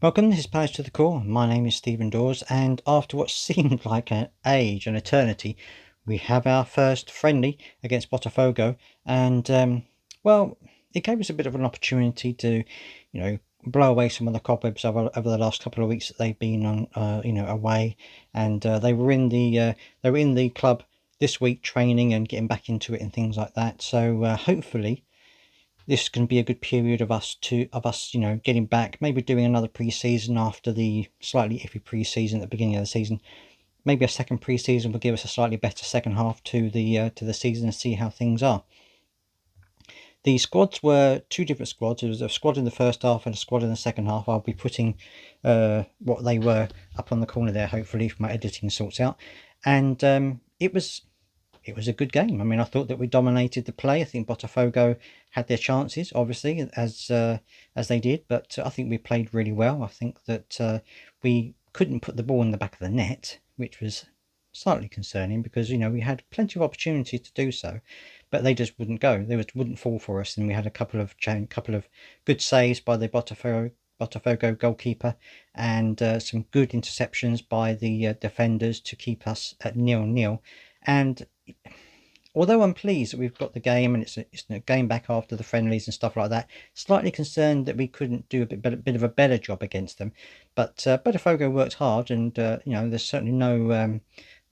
Welcome, this is Palace to the Core. My name is Stephen Dawes, and after what seemed like an age, an eternity, we have our first friendly against Botafogo, and well, it gave us a bit of an opportunity to, blow away some of the cobwebs over the last couple of weeks that they've been on, away, and they were in the club this week training and getting back into it and things like that. So hopefully this can be a good period of us, getting back, maybe doing another pre-season after the slightly iffy pre-season at the beginning of the season. Maybe a second pre-season will give us a slightly better second half to the season and see how things are. The squads were two different squads. There was a squad in the first half and a squad in the second half. I'll be putting what they were up on the corner there, hopefully, if my editing sorts out. And it was a good game. I mean, I thought that we dominated the play. I think Botafogo had their chances, obviously, as they did, but I think we played really well. I think that we couldn't put the ball in the back of the net, which was slightly concerning because we had plenty of opportunity to do so, but they just wouldn't go. They wouldn't fall for us, and we had a couple of good saves by the Botafogo goalkeeper and some good interceptions by the defenders to keep us at 0-0. And although I'm pleased that we've got the game and it's a game back after the friendlies and stuff like that, slightly concerned that we couldn't do a bit of a better job against them. But Botafogo worked hard, and there's certainly no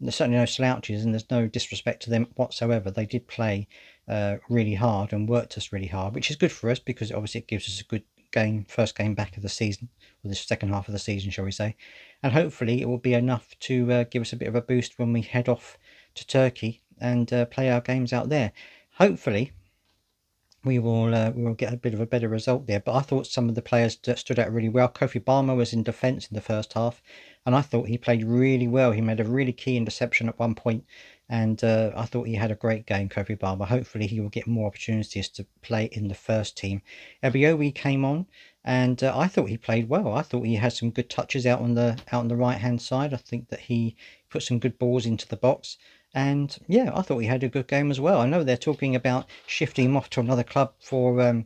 slouches, and there's no disrespect to them whatsoever. They did play really hard and worked us really hard, which is good for us because obviously it gives us a good first game back of the season, or the second half of the season, shall we say. And hopefully it will be enough to give us a bit of a boost when we head off to Turkey and play our games out there. Hopefully we will get a bit of a better result there. But I thought some of the players stood out really well. Kofi Balmer was in defence in the first half, and I thought he played really well. He made a really key interception at one point, and I thought he had a great game, Kofi Balmer. Hopefully he will get more opportunities to play in the first team. Ebiowi came on, and I thought he played well. I thought he had some good touches out on the right hand side. I think that he put some good balls into the box. And yeah, I thought he had a good game as well. I know they're talking about shifting him off to another club to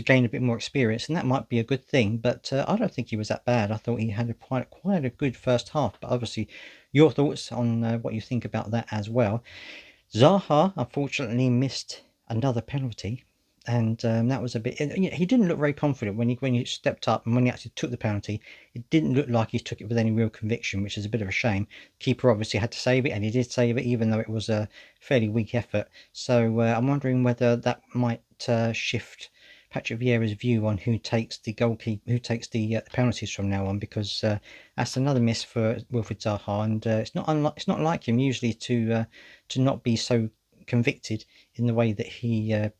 gain a bit more experience, and that might be a good thing. But I don't think he was that bad. I thought he had quite a good first half. But obviously, your thoughts on what you think about that as well. Zaha unfortunately missed another penalty, and that was a bit. He didn't look very confident when he stepped up, and when he actually took the penalty, it didn't look like he took it with any real conviction, which is a bit of a shame. Keeper obviously had to save it, and he did save it, even though it was a fairly weak effort. So I'm wondering whether that might shift Patrick Vieira's view on who takes the penalties from now on, because that's another miss for Wilfried Zaha, and it's not like him usually to not be so convicted in the way that he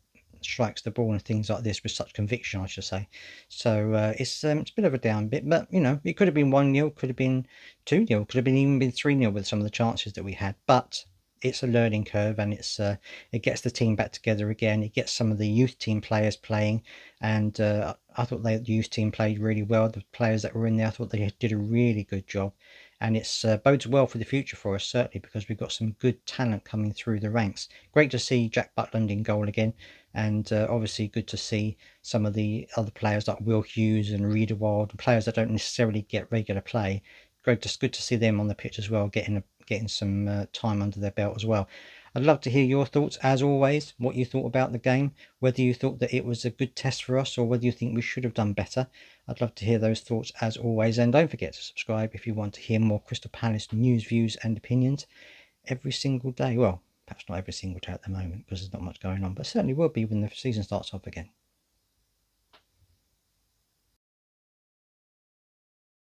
strikes the ball and things like this with such conviction, I should say. So it's a bit of a down bit, but it could have been 1-0, could have been 2-0, could have been even been 3-0 with some of the chances that we had. But it's a learning curve, and it gets the team back together again. It gets some of the youth team players playing, and I thought the youth team played really well. The players that were in there, I thought they did a really good job, and it's bodes well for the future for us, certainly, because we've got some good talent coming through the ranks. Great to see Jack Butland in goal again, and obviously good to see some of the other players like Will Hughes and Riedewald, players that don't necessarily get regular play. Good to see them on the pitch as well, getting some time under their belt as well. I'd love to hear your thoughts, as always, what you thought about the game, whether you thought that it was a good test for us or whether you think we should have done better. I'd love to hear those thoughts, as always, and don't forget to subscribe if you want to hear more Crystal Palace news, views and opinions every single day. Well, perhaps not every single day at the moment because there's not much going on, but certainly will be when the season starts off again.